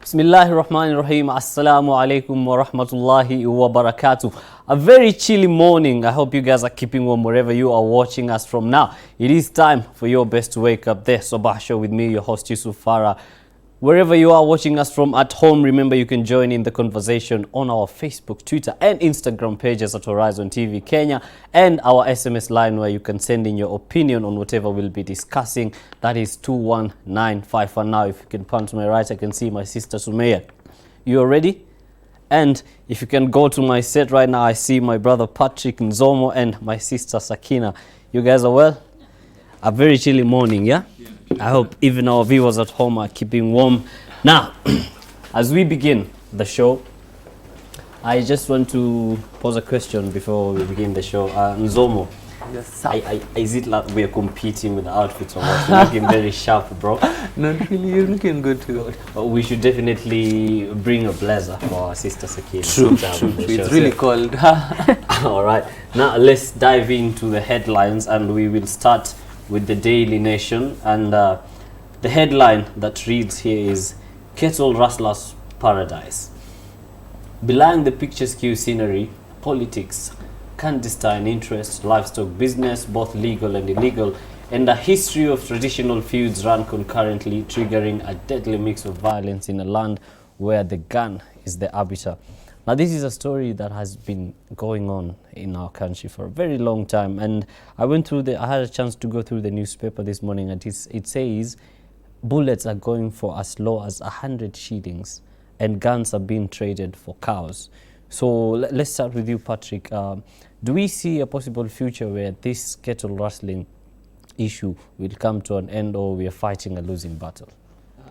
Bismillahirrahmanirrahim. Assalamu alaikum wa rahmatullahi wa barakatuh. A very chilly morning. I hope you guys are keeping warm wherever you are watching us from now. It is time for your best to wake up. There, Sabah Show with me, your host Yusuf Farah. Wherever you are watching us from at home, remember you can join in the conversation on our Facebook, Twitter and Instagram pages at Horizontv Kenya, and our SMS line where you can send in your opinion on whatever we'll be discussing. That is 21951. Now, if you can pan to my right, I can see my sister Sumaya. You are ready? And if you can go to my set right now, I see my brother Patrick Nzomo and my sister Sakina. You guys are well? A very chilly morning, yeah? I hope even our viewers at home are keeping warm. Now, as we begin the show, I just want to pose a question before we begin the show. Nzomo, yes, is it like we're competing with the outfits or what? You're looking very sharp, bro. Not really, you're looking good too. We should definitely bring a blazer for our sister Sakina. True. It's really cold. All right, now let's dive into the headlines, and we will start with the Daily Nation, and the headline that reads here is Kettle Rustler's Paradise. Belying the picturesque scenery, politics, clandestine interest, livestock business, both legal and illegal, and a history of traditional feuds run concurrently, triggering a deadly mix of violence in a land where the gun is the arbiter. Now, this is a story that has been going on in our country for a very long time, and I had a chance to go through the newspaper this morning, and it says bullets are going for as low as 100 shillings, and guns are being traded for cows. So let's start with you, Patrick. Do we see a possible future where this cattle rustling issue will come to an end, or we are fighting a losing battle?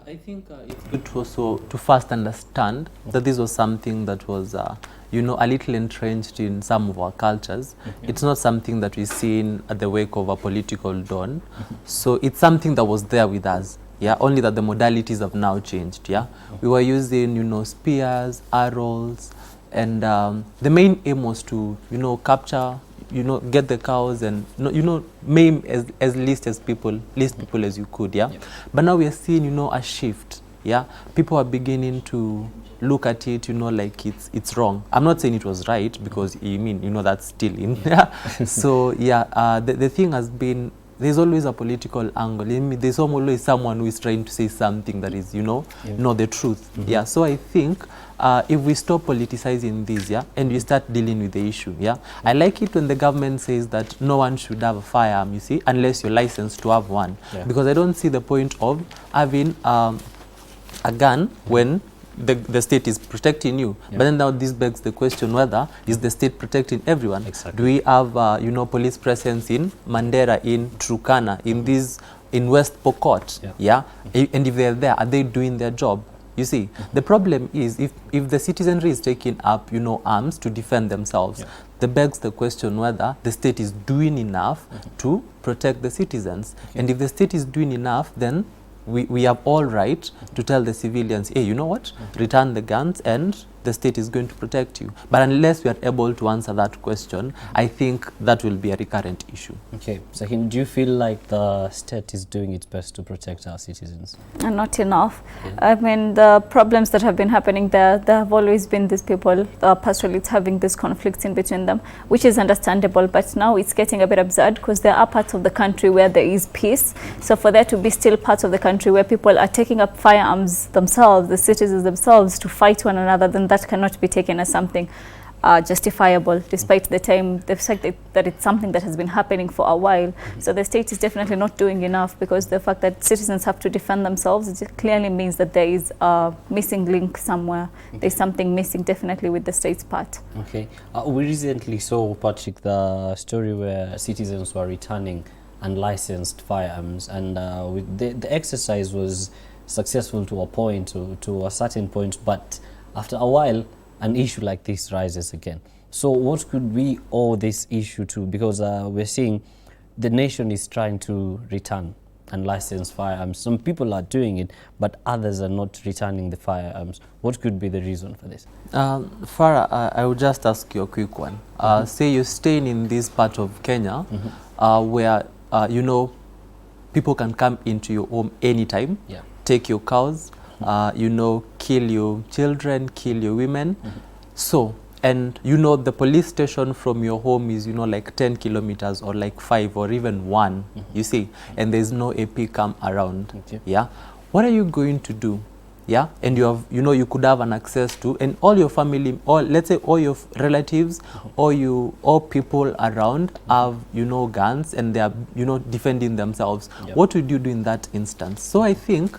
I think it's good to also to first understand that this was something that was, a little entrenched in some of our cultures. It's not something that we see at the wake of a political dawn. So it's something that was there with us. Yeah, only that the modalities have now changed. Yeah, we were using, spears, arrows, and the main aim was to, capture, get the cows and, maim as least people as you could, yeah? But now we are seeing, a shift, yeah? People are beginning to look at it, like it's wrong. I'm not saying it was right, because, that's still in there. So, yeah, the thing has been, there's always a political angle. There's always someone who is trying to say something that is, not the truth. Yeah, so I think if we stop politicizing this, yeah, and we start dealing with the issue, yeah. I like it when the government says that no one should have a firearm, you see, unless you're licensed to have one. Yeah. Because I don't see the point of having a gun when the state is protecting you. Yeah. But then now this begs the question whether is the state protecting everyone? Exactly. Do we have police presence in Mandera, in Turkana, in West Pokot? Yeah. And if they're there, are they doing their job? You see, the problem is if the citizenry is taking up, arms to defend themselves, that begs the question whether the state is doing enough to protect the citizens. And if the state is doing enough, then we have all right to tell the civilians, hey, you know what, return the guns and the state is going to protect you. But unless we are able to answer that question, I think that will be a recurrent issue. Okay, so do you feel like the state is doing its best to protect our citizens? Not enough. I mean, the problems that have been happening there have always been these people, pastoralists, having this conflicts in between them, which is understandable, but now it's getting a bit absurd because there are parts of the country where there is peace. So for there to be still parts of the country where people are taking up firearms themselves, the citizens themselves, to fight one another, then that cannot be taken as something justifiable, despite the fact that it's something that has been happening for a while. So the state is definitely not doing enough, because the fact that citizens have to defend themselves, it clearly means that there is a missing link somewhere. There's something missing definitely with the state's part. Okay. We recently saw, Patrick, the story where citizens were returning unlicensed firearms, and the exercise was successful to a point, to a certain point, but after a while, an issue like this rises again. So what could we owe this issue to? Because we're seeing the nation is trying to return unlicensed firearms. Some people are doing it, but others are not returning the firearms. What could be the reason for this? Farah, I would just ask you a quick one. Say you're staying in this part of Kenya where, people can come into your home anytime, take your cows, you know, kill your children, kill your women. So, and you know, the police station from your home is, you know, like 10 kilometers or like 5 or even 1, you see, and there's no AP cam around. Yeah. What are you going to do? Yeah, and you have, you know, you could have an access to, and all your family, or let's say all your relatives, all people around have, you know, guns, and they are, you know, defending themselves. What would you do in that instance? So I think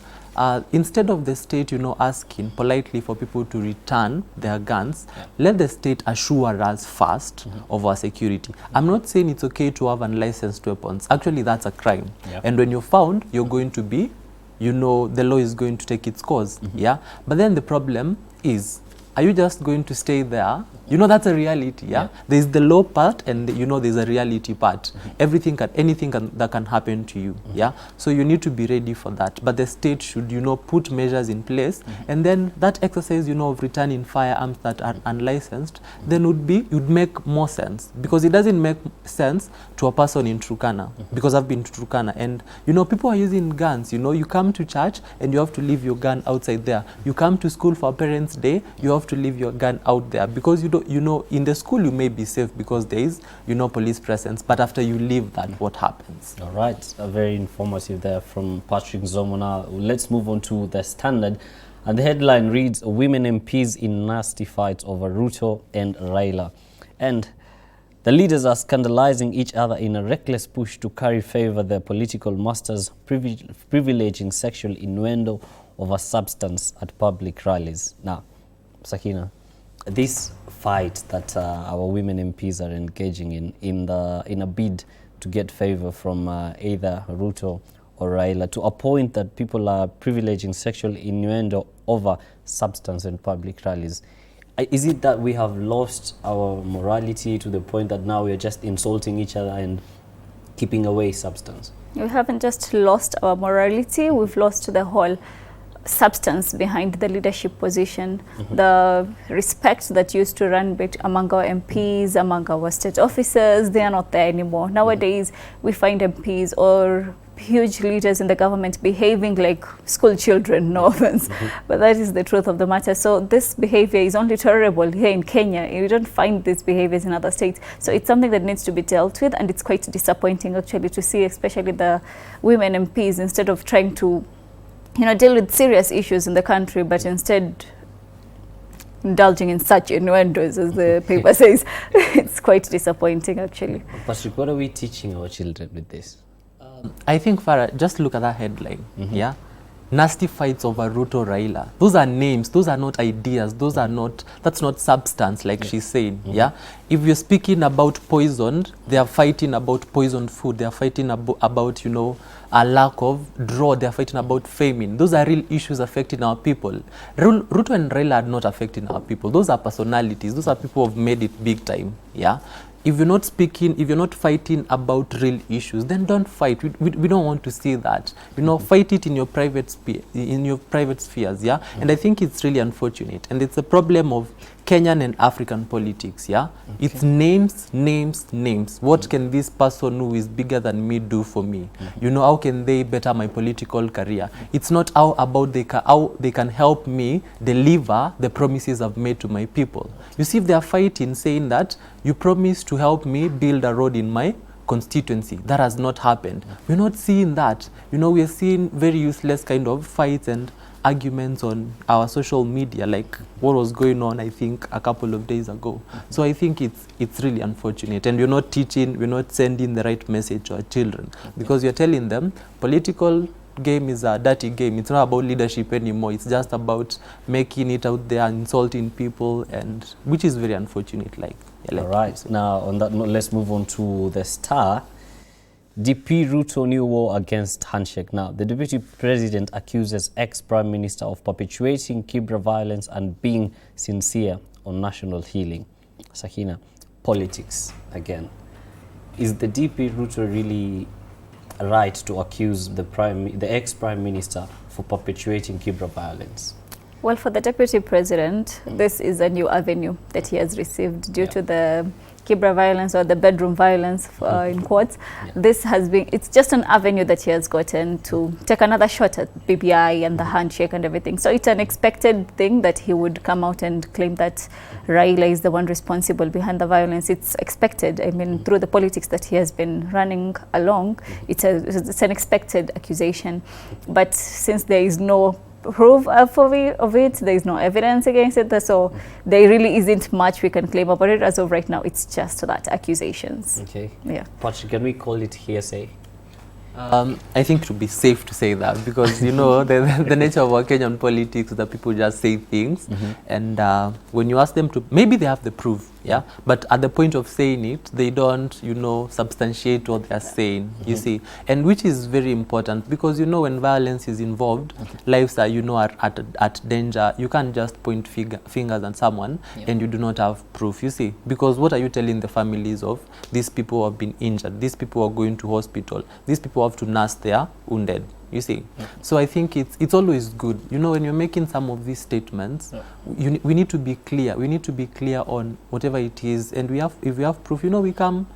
instead of the state, you know, asking politely for people to return their guns, let the state assure us first of our security. I'm not saying it's okay to have unlicensed weapons. Actually, that's a crime. And when you're found, you're going to be, you know, the law is going to take its course. Yeah. But then the problem is, are you just going to stay there? You know, that's a reality. Yeah. There's the law part, and you know, there's a reality part. Anything that can happen to you. Yeah. So you need to be ready for that. But the state should, you know, put measures in place, and then that exercise, you know, of returning firearms that are unlicensed, then would make more sense, because it doesn't make sense to a person in Turkana, because I've been to Turkana, and you know, people are using guns. You know, you come to church and you have to leave your gun outside there. You come to school for Parents' Day, you have to leave your gun out there, because you don't, you know, in the school you may be safe because there is, you know, police presence, but after you leave that, what happens? All right, very informative there from Patrick Zomona. Let's move on to the Standard, and the headline reads, women MPs in nasty fights over Ruto and Raila. And the leaders are scandalizing each other in a reckless push to carry favor their political masters, privileging sexual innuendo over substance at public rallies. Now, Sakina, this fight that our women MPs are engaging in a bid to get favor from either Ruto or Raila, to a point that people are privileging sexual innuendo over substance in public rallies. Is it that we have lost our morality to the point that now we are just insulting each other and keeping away substance? We haven't just lost our morality, we've lost the whole substance behind the leadership position. The respect that used to run among our MPs, among our state officers, they are not there anymore. Nowadays, we find MPs or huge leaders in the government behaving like school children, no offense, but that is the truth of the matter. So this behavior is only tolerable here in Kenya. You don't find these behaviors in other states. So it's something that needs to be dealt with, and it's quite disappointing actually to see, especially the women MPs, instead of trying to, you know, deal with serious issues in the country, but instead indulging in such innuendos, as the paper says. It's quite disappointing actually. Patrick, what are we teaching our children with this? I think, Farah, just look at that headline. Yeah, nasty fights over Ruto Raila. Those are names. Those are not ideas. Those are not. That's not substance, like she's saying. Yeah, if you're speaking about poisoned, they are fighting about poisoned food. They are fighting about, you know, a lack of draw. They are fighting about famine. Those are real issues affecting our people. Ruto and Raila are not affecting our people. Those are personalities. Those are people who have made it big time. Yeah. If you're not speaking, if you're not fighting about real issues, then don't fight. We don't want to see that. You know, fight it in your private spheres, yeah? And I think it's really unfortunate. And it's a problem of Kenyan and African politics, yeah? It's names, names, names. What can this person who is bigger than me do for me? You know, how can they better my political career? It's not how they can help me deliver the promises I've made to my people. You see, if they are fighting, saying that you promised to help me build a road in my constituency, that has not happened. We're not seeing that. You know, we're seeing very useless kind of fights and arguments on our social media, like what was going on, I think, a couple of days ago. So I think it's really unfortunate, and we're not teaching, we're not sending the right message to our children, because you're telling them political game is a dirty game. It's not about leadership anymore. It's just about making it out there, insulting people, and which is very unfortunate. All right. Now, on that note, let's move on to the Star. DP Ruto new war against handshake. Now, the Deputy President accuses ex-Prime Minister of perpetuating Kibra violence and being sincere on national healing. Sakina, politics again. Is the DP Ruto really right to accuse the ex-Prime Minister for perpetuating Kibra violence? Well, for the Deputy President, this is a new avenue that he has received due to the Kibra violence or the bedroom violence in quotes. This has been, it's just an avenue that he has gotten to take another shot at BBI and the handshake and everything. So it's an expected thing that he would come out and claim that Raila is the one responsible behind the violence. It's expected. I mean, through the politics that he has been running along, it's an expected accusation. But since there is no proof of it, there is no evidence against it, so there really isn't much we can claim about it. As of right now, it's just that, accusations. Okay. Yeah. Patrick, can we call it hearsay? I think it would be safe to say that, because you know the nature of our Kenyan politics is that people just say things, and when you ask them to, maybe they have the proof, yeah, but at the point of saying it, they don't, you know, substantiate what they are saying, you see, and which is very important, because you know, when violence is involved, lives are, you know, are at danger. You can't just point fingers at someone and you do not have proof, you see, because what are you telling the families of these people who have been injured, these people are going to hospital, these people have to nurse their wounded, you see. So I think it's always good, you know, when you're making some of these statements, we need to be clear. We need to be clear on whatever it is, and if we have proof, you know, we come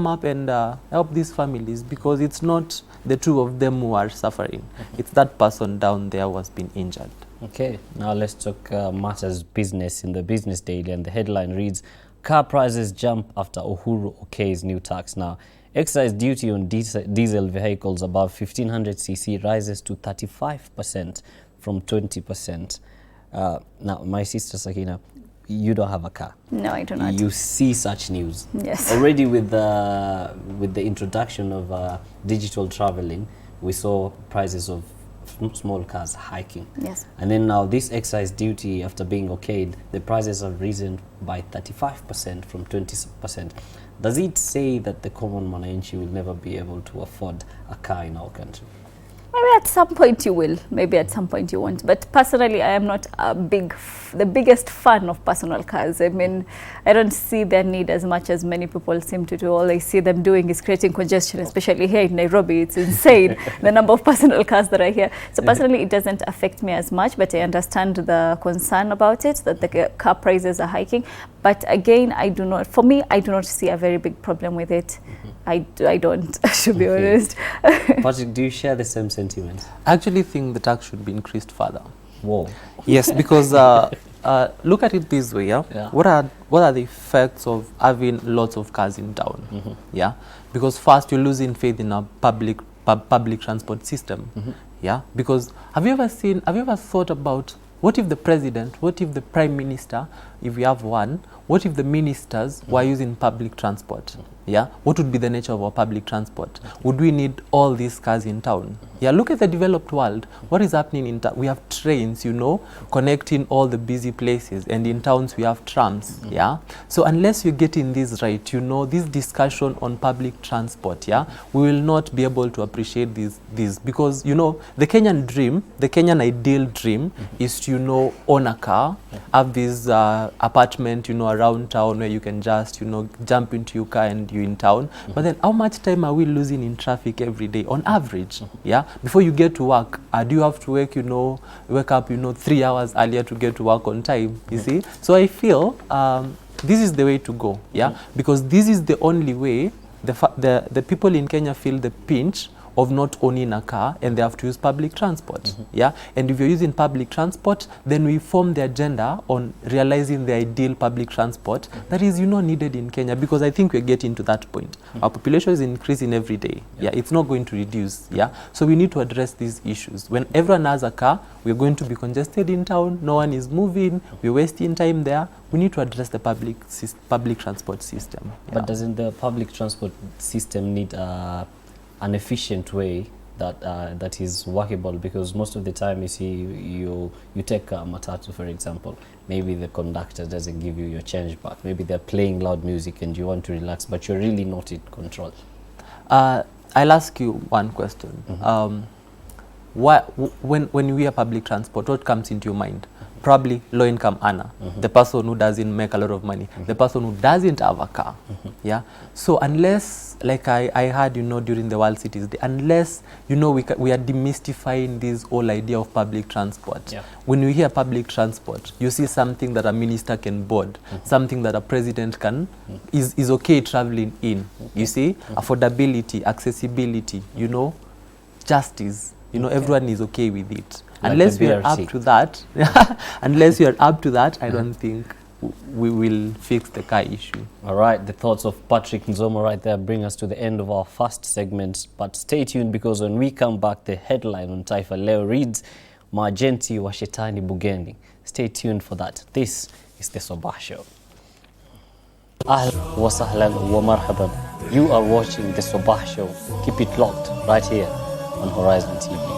up and help these families, because it's not the two of them who are suffering. It's that person down there who has been injured. Okay, now let's talk matters business in the Business Daily, and the headline reads, car prices jump after Uhuru okays new tax. Now, excise duty on diesel vehicles above 1500cc rises to 35% from 20%. Now, my sister Sakina, you don't have a car. No, I do not. You see such news. Yes. Already with the introduction of digital traveling, we saw prices of small cars hiking. Yes. And then now this excise duty, after being okayed, the prices have risen by 35% from 20%. Does it say that the common mwananchi will never be able to afford a car in our country? Maybe at some point you will, maybe at some point you won't. But personally, I am not the biggest fan of personal cars. I mean, I don't see their need as much as many people seem to do. All I see them doing is creating congestion, especially here in Nairobi. It's insane, the number of personal cars that are here. So personally, it doesn't affect me as much, but I understand the concern about it, that the car prices are hiking. But again, I do not see a very big problem with it. I don't, to be honest. Patrick, do you share the same sentiment? I actually think the tax should be increased further. Whoa. Yes, because look at it this way, yeah? What are the effects of having lots of cars in town? Yeah, because first you're losing faith in a public transport system. Yeah, because have you ever thought about, what if the president, what if the prime minister, if we have one, what if the ministers were using public transport? Yeah, what would be the nature of our public transport? Would we need all these cars in town? Yeah, look at the developed world. What is happening in town? We have trains, you know, connecting all the busy places, and in towns we have trams. Yeah, so unless you're getting this right, you know, this discussion on public transport, yeah, we will not be able to appreciate this, because, you know, the Kenyan dream, the Kenyan ideal dream is to, you know, own a car, have this apartment, you know, around town where you can just, you know, jump into your car and you're in town. But then how much time are we losing in traffic every day on average? Yeah, before you get to work, do you have to wake up, you know, 3 hours earlier to get to work on time, you see? So I feel this is the way to go, yeah, because this is the only way the people in Kenya feel the pinch of not owning a car, and they have to use public transport. Yeah, and if you're using public transport, then we form the agenda on realizing the ideal public transport that is, you know, needed in Kenya, because I think we're getting to that point. Our population is increasing every day. Yeah, it's not going to reduce. Yeah, so we need to address these issues. When everyone has a car, we're going to be congested in town. No one is moving. We're wasting time there. We need to address the public transport system. But doesn't the public transport system need an efficient way that is workable? Because most of the time, you see, you take a matatu, for example, maybe the conductor doesn't give you your change back, maybe they're playing loud music and you want to relax, but you're really not in control. I'll ask you one question. When you hear public transport, what comes into your mind? probably low-income earner, the person who doesn't make a lot of money, the person who doesn't have a car. Yeah. So unless, like I heard, you know, during the World Cities Day, unless, you know, we are demystifying this whole idea of public transport. Yeah. When you hear public transport, you see something that a minister can board, something that a president can, is okay traveling in. You see, affordability, accessibility, you know, justice, you know, everyone is okay with it. Like unless we are BRT. up to that, unless we are up to that, I don't think we will fix the car issue. All right, the thoughts of Patrick Nzomo right there bring us to the end of our first segment. But stay tuned, because when we come back, the headline on Taifa Leo reads, Majenti wa Shetani Bungeni. Stay tuned for that. This is the Sabah Show. Ahlan wa sahlan wa marhaban. You are watching the Sabah Show. Keep it locked right here on Horizon TV.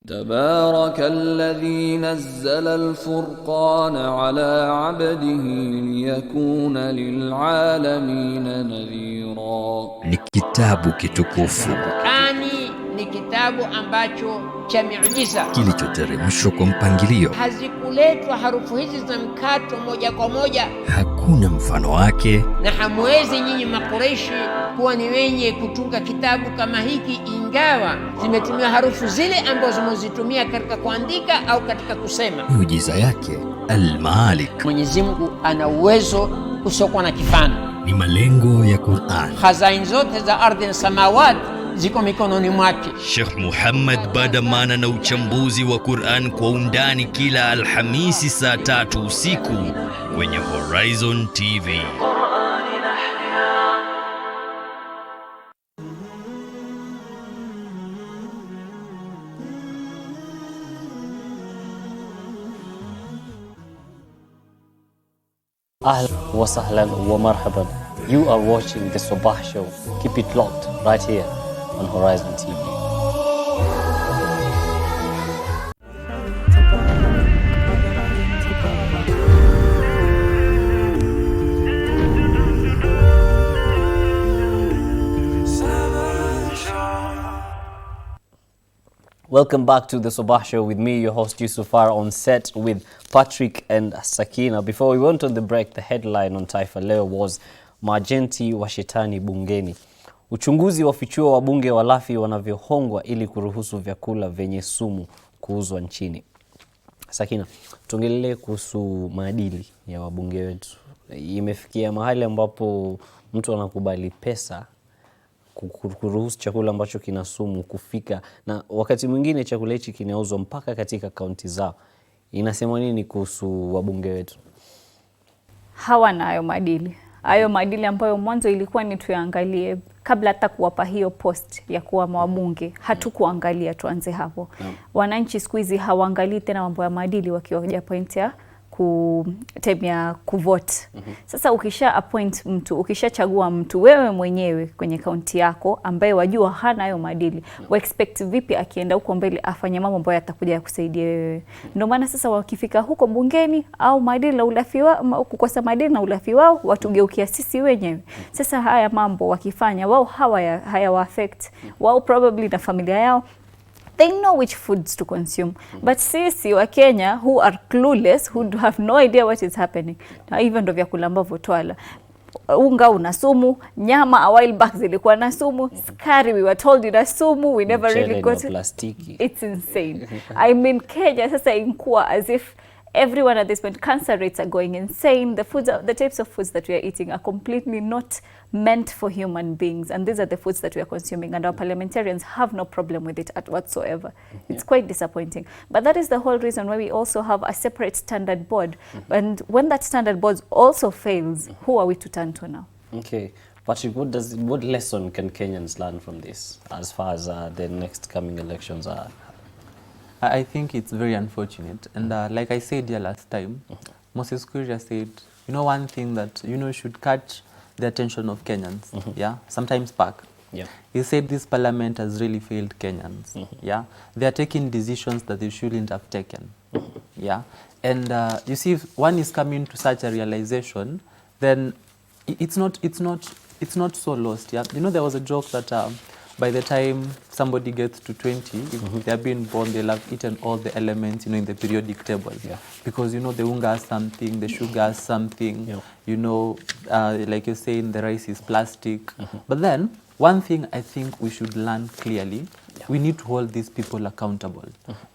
تبارك الذي نزل الفرقان على عبده ليكون للعالمين نذيرا. Ni kitabu kitukufu Qur'ani ni kitabu ambacho cha miujiza kilichoteremshwa kwa mpangilio, hazikuletwa harufu hizi za mkato moja kwa moja, hakuna mfano wake, na hamwezi nyinyi Makureishi kuwa ni wenye kutunga kitabu kama hiki, ingawa zimetumia harufu zile ambazo zimezitumia katika kuandika au katika kusema. miujiza yake Al-Malik. Mwenyezi Mungu ana uwezo usiokuwa na kifano. Ni malengo ya Qur'an. Khazain zote za ardhi na samawati ziko mikononi mwake. Sheikh Muhammad Badamana na uchambuzi wa Qur'an kwa undani kila Alhamisi saa 3 usiku kwenye Horizon TV. Ahlan wa sahlan wa marhaban. You are watching the Sabah Show. Keep it locked right here on Horizon TV. Welcome back to the Sabah Show with me, your host Yusufar, on set with Patrick and Sakina. Before we went on the break, the headline on Taifa Leo was Majenti wa Shetani Bungeni. Uchunguzi wafichua wabunge walafi wanavyohongwa ili kuruhusu vyakula vyenye sumu kuuzwa nchini. Sakina, tuongelee kuhusu maadili ya wabunge wetu. Imefikia mahali ambapo mtu anakubali pesa kuruhusu chakula ambacho kina sumu kufika, na wakati mwingine chakula hichi kinauzwa mpaka katika kaunti zao. Inasema nini kuhusu wabunge wetu? Hawana hayo maadili ambayo mwanzo ilikuwa ni tuyaangalie kabla hata kuwapa hiyo post ya kuwa wabunge. Hatukuangalia, tuanze hapo. Wananchi siku hizi hawaangalii tena mambo ya maadili wakiwaja point ya kutemia kuvote. Sasa ukisha appoint mtu, ukishachagua mtu wewe mwenyewe kwenye kaunti yako ambaye wajua hana hayo maadili, wa expect vipi akienda huko mbele afanye mambo ambayo yatakuja kusaidia wewe? Ndio maana sasa wakifika huko bungeni au maadili na ulafi wao, kukosa maadili na ulafi wao, watugeukia sisi wenyewe. Sasa haya mambo wakifanya wao haya affect wao probably na familia yao. They know which foods to consume. But sisi wa Kenya who are clueless, who have no idea what is happening. Na hivyo ndio vyakula ambavyo twala. Unga una sumu, nyama a while back zilikuwa na sumu, sukari we were told ina sumu, we never really got it. It's insane. I mean, Kenya sasa inkuwa as if everyone at this point, cancer rates are going insane. The types of foods that we are eating are completely not meant for human beings, and these are the foods that we are consuming, and our parliamentarians have no problem with it at whatsoever. It's quite disappointing. But that is the whole reason why we also have a separate standard board. And when that standard board also fails, who are we to turn to now? Okay. Patrick, what lesson can Kenyans learn from this as far as the next coming elections are? I think it's very unfortunate. And like I said here last time, Moses Kuria said, you know, one thing that, you know, should catch the attention of Kenyans, yeah, sometimes back. Yeah. He said this parliament has really failed Kenyans. Yeah, they are taking decisions that they shouldn't have taken. Yeah, and you see, if one is coming to such a realization, then it's not so lost. Yeah, you know, there was a joke that by the time somebody gets to 20, if they have been born, they'll have eaten all the elements, you know, in the periodic table. Yeah. Because, you know, the unga has something, the sugar has something, Yeah. you know, like you're saying, the rice is plastic. But then, one thing I think we should learn clearly, we need to hold these people accountable.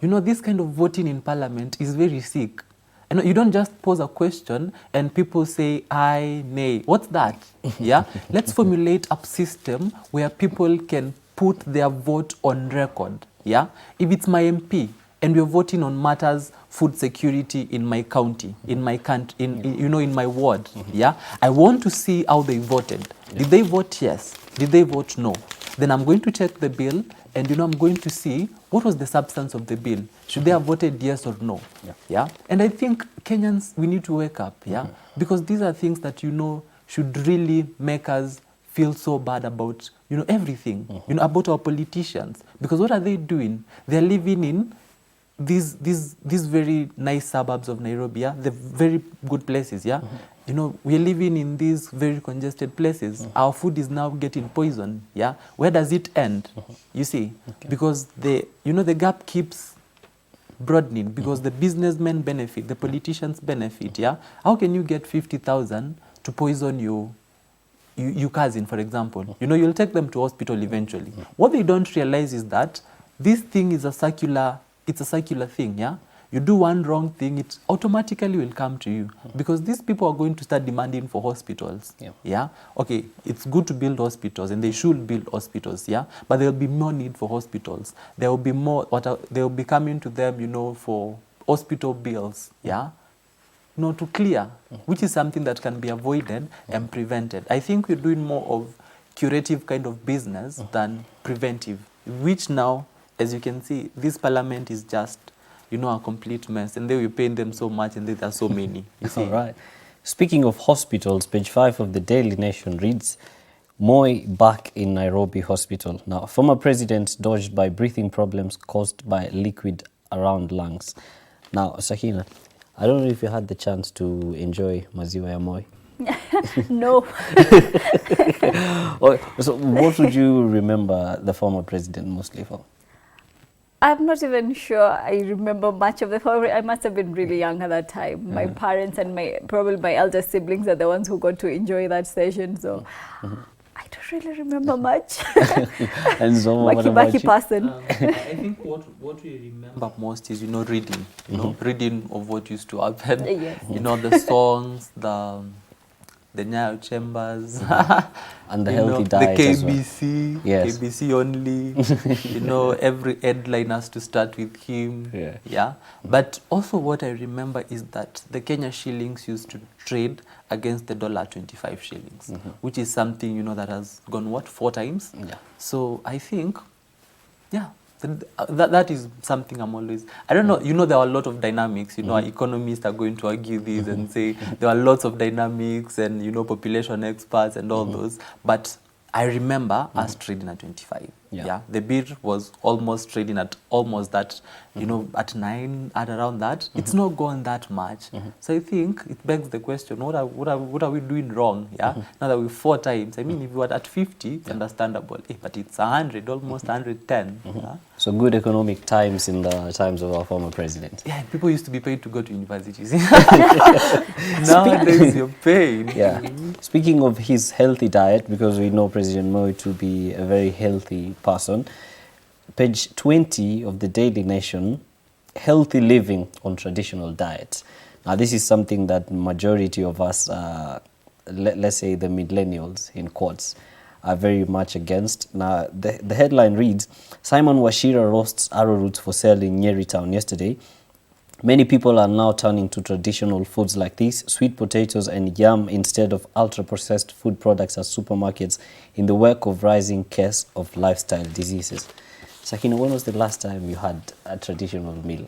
You know, this kind of voting in parliament is very sick. And you don't just pose a question and people say aye, nay. What's that? Yeah? Let's formulate a system where people can put their vote on record. Yeah? If it's my MP and we're voting on matters food security in my county, in my country, in my ward, yeah? I want to see how they voted. Did they vote yes? Did they vote no? Then I'm going to check the bill and, you know, I'm going to see what was the substance of the bill. Should they have voted yes or no? Yeah? And I think Kenyans, we need to wake up, yeah? Because these are things that, you know, should really make us feel so bad about, you know, everything, you know, about our politicians. Because what are they doing? They're living in these very nice suburbs of Nairobi, yeah? They're very good places, yeah? You know, we're living in these very congested places. Our food is now getting poisoned, yeah? Where does it end? You see? Because the gap keeps broadening because the businessmen benefit, the politicians benefit, yeah? How can you get 50,000 to poison your cousin, for example? You know, you'll take them to hospital eventually. What they don't realize is that this thing is a circular thing, yeah? You do one wrong thing, it automatically will come to you because these people are going to start demanding for hospitals. Yeah. Okay, it's good to build hospitals and they should build hospitals, yeah? But there will be more need for hospitals. There will be more, they will be coming to them, you know, for hospital bills, yeah? You know, to clear, which is something that can be avoided and prevented. I think we're doing more of curative kind of business than preventive, which now, as you can see, this parliament is just, you know, a complete mess. And then we pay them so much and there are so many. You see? All right. Speaking of hospitals, page 5 of the Daily Nation reads, Moi back in Nairobi hospital. Now, former president dodged by breathing problems caused by liquid around lungs. Now, Sakina, I don't know if you had the chance to enjoy maziwa ya Moi. No. So what would you remember the former president mostly for? I'm not even sure I remember much of the family. I must have been really young at that time. My parents and probably my elder siblings are the ones who got to enjoy that session. So I don't really remember much. And so Baki person. I think what we remember most is, you know, reading. You know, reading of what used to happen. Yes. You know, the songs, the Nyayo Chambers. And the you healthy know, diet the as well. KBC, Yes. KBC only. You know, every headline has to start with him. Yeah. But also what I remember is that the Kenya shillings used to trade against the $25 shillings, which is something, you know, that has gone, what, 4 times? Yeah. So I think, yeah, that is something I'm always, I don't know, you know, there are a lot of dynamics, you know, economists are going to argue this and say there are lots of dynamics and, you know, population experts and all those, but I remember us trading at 25. Yeah. The bid was almost trading at almost that, you know, at 9, at around that. It's not gone that much. So I think it begs the question, what are we doing wrong? Yeah. Now that we're 4 times, I mean, if we were at 50, it's understandable. But it's 100, almost 110. Yeah? So good economic times in the times of our former president. Yeah, people used to be paid to go to universities. Nowadays you're paid. Yeah. Speaking of his healthy diet, because we know President Moi to be a very healthy person, page 20 of the Daily Nation, healthy living on traditional diet. Now, this is something that majority of us, let's say the millennials in quotes, are very much against. Now, the headline reads, Simon Wachira roasts arrowroots for sale in Nyeri town yesterday. Many people are now turning to traditional foods like this, sweet potatoes and yam instead of ultra-processed food products at supermarkets in the wake of rising case of lifestyle diseases. Sakina, when was the last time you had a traditional meal?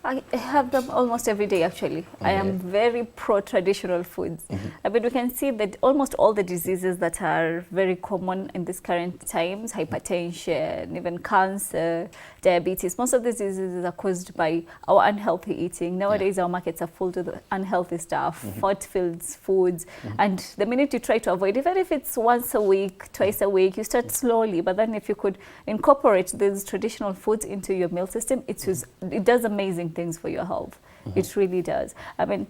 I have them almost every day, actually. I am very pro-traditional foods. I mean, we can see that almost all the diseases that are very common in these current times, hypertension, even cancer, diabetes, most of these diseases are caused by our unhealthy eating. Nowadays, our markets are full of unhealthy stuff, fat-filled foods, and the minute you try to avoid, even if it's once a week, twice a week, you start slowly, but then if you could incorporate these traditional foods into your meal system, it does amazing things for your health. It really does. I mean,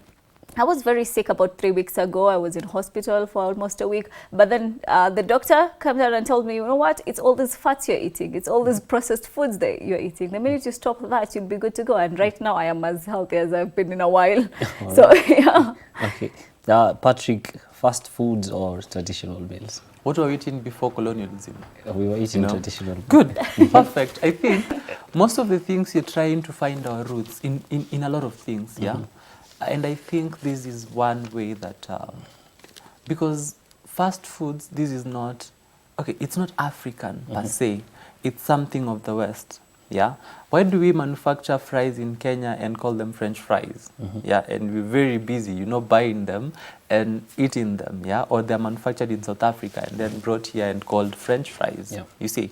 I was very sick about 3 weeks ago. I was in hospital for almost a week, but then the doctor came down and told me, you know what, it's all these fats you're eating, it's all these processed foods that you're eating. The minute you stop that, you'll be good to go. And right now I am as healthy as I've been in a while. So yeah. Okay. Patrick, fast foods or traditional meals? What were we eating before colonialism? We were eating traditional. Good, perfect. I think most of the things you're trying to find our roots in a lot of things, yeah? And I think this is one way that, because fast foods, this is not, okay, it's not African per se, it's something of the West, yeah? Why do we manufacture fries in Kenya and call them French fries? Yeah, and we're very busy, you know, buying them and eating them, yeah? Or they're manufactured in South Africa and then brought here and called French fries, you see?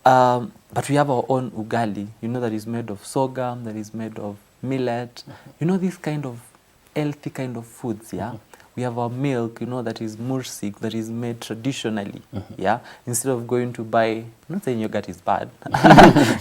But we have our own ugali, you know, that is made of sorghum, that is made of millet, you know, this kind of healthy kind of foods, yeah? We have our milk, you know, that is mursik, that is made traditionally, yeah? Instead of going to buy, I'm not saying yogurt is bad,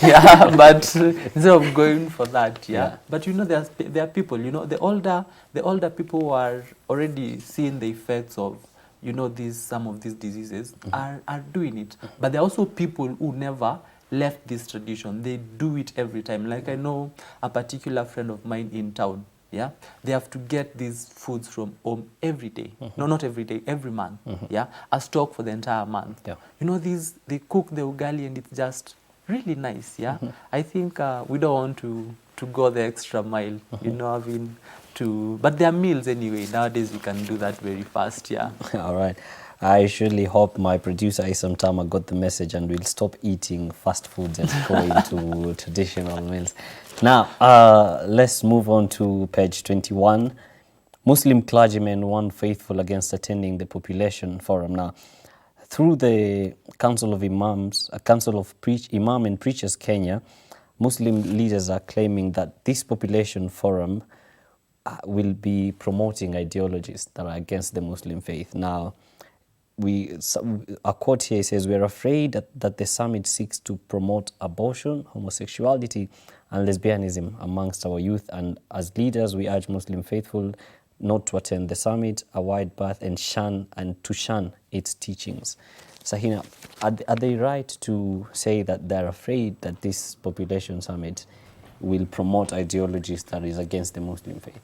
yeah, but instead of going for that, yeah? But you know, there are people, you know, the older people who are already seeing the effects of, you know, some of these diseases are doing it. But there are also people who never left this tradition. They do it every time. Like I know a particular friend of mine in town, yeah, they have to get these foods from home every day. No, not every day, every month, yeah, a stock for the entire month. You know, they cook the ugali and it's just really nice, yeah. I think we don't want to go the extra mile, you know, having to, but there are meals anyway. Nowadays we can do that very fast, yeah. All right. I surely hope my producer Isam Tama got the message and will stop eating fast foods and go into traditional meals. Now, let's move on to page 21. Muslim clergymen warn faithful against attending the population forum. Now, through the Council of Imams, a Council of Imam and Preachers Kenya, Muslim leaders are claiming that this population forum will be promoting ideologies that are against the Muslim faith. Now, a quote here says, "We're afraid that the summit seeks to promote abortion, homosexuality, and lesbianism amongst our youth. And as leaders, we urge Muslim faithful not to attend the summit, a wide berth, and to shun its teachings." Sahina, are they right to say that they're afraid that this population summit will promote ideologies that is against the Muslim faith?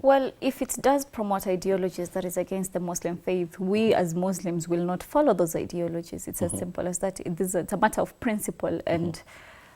Well, if it does promote ideologies that is against the Muslim faith, we as Muslims will not follow those ideologies. It's as simple as that. It's a matter of principle, and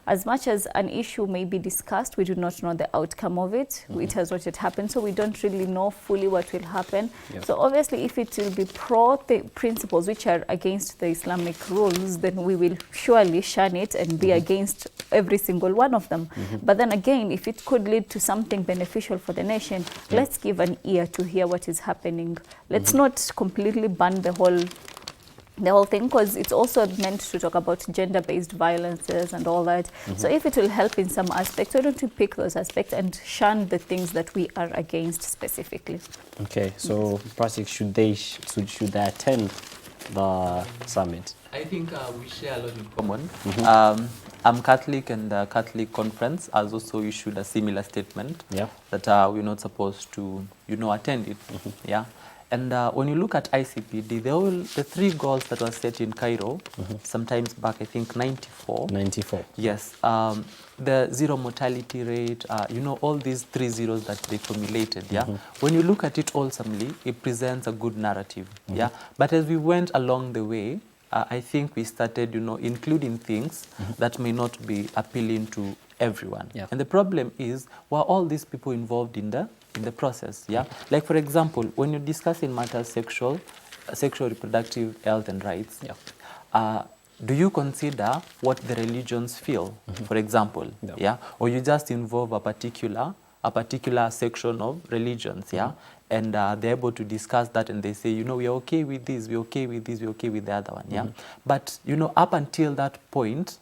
as much as an issue may be discussed, we do not know the outcome of it. It has not yet happened, so we don't really know fully what will happen. So obviously, if it will be the principles which are against the Islamic rules, then we will surely shun it and be against every single one of them. But then again, if it could lead to something beneficial for the nation, let's give an ear to hear what is happening. Let's not completely ban the whole thing, because it's also meant to talk about gender-based violences and all that. So if it will help in some aspects, why don't we pick those aspects and shun the things that we are against specifically? Okay, so Prasik, should they attend the summit? I think we share a lot in common. I'm Catholic, and the Catholic Conference has also issued a similar statement that we're not supposed to, attend it. And when you look at ICPD, the 3 goals that were set in Cairo, sometimes back, I think, 94. Yes. The zero mortality rate, all these 3 zeros that they formulated, When you look at it wholesomely, it presents a good narrative, But as we went along the way, I think we started, including things that may not be appealing to everyone. And the problem is, were all these people involved in the process, Like, for example, when you're discussing matters sexual reproductive health and rights, do you consider what the religions feel, for example, yeah, or you just involve a particular section of religions, yeah, and they're able to discuss that, and they say, you know, we're okay with this, we're okay with this, we're okay with the other one, yeah. But you know, up until that point,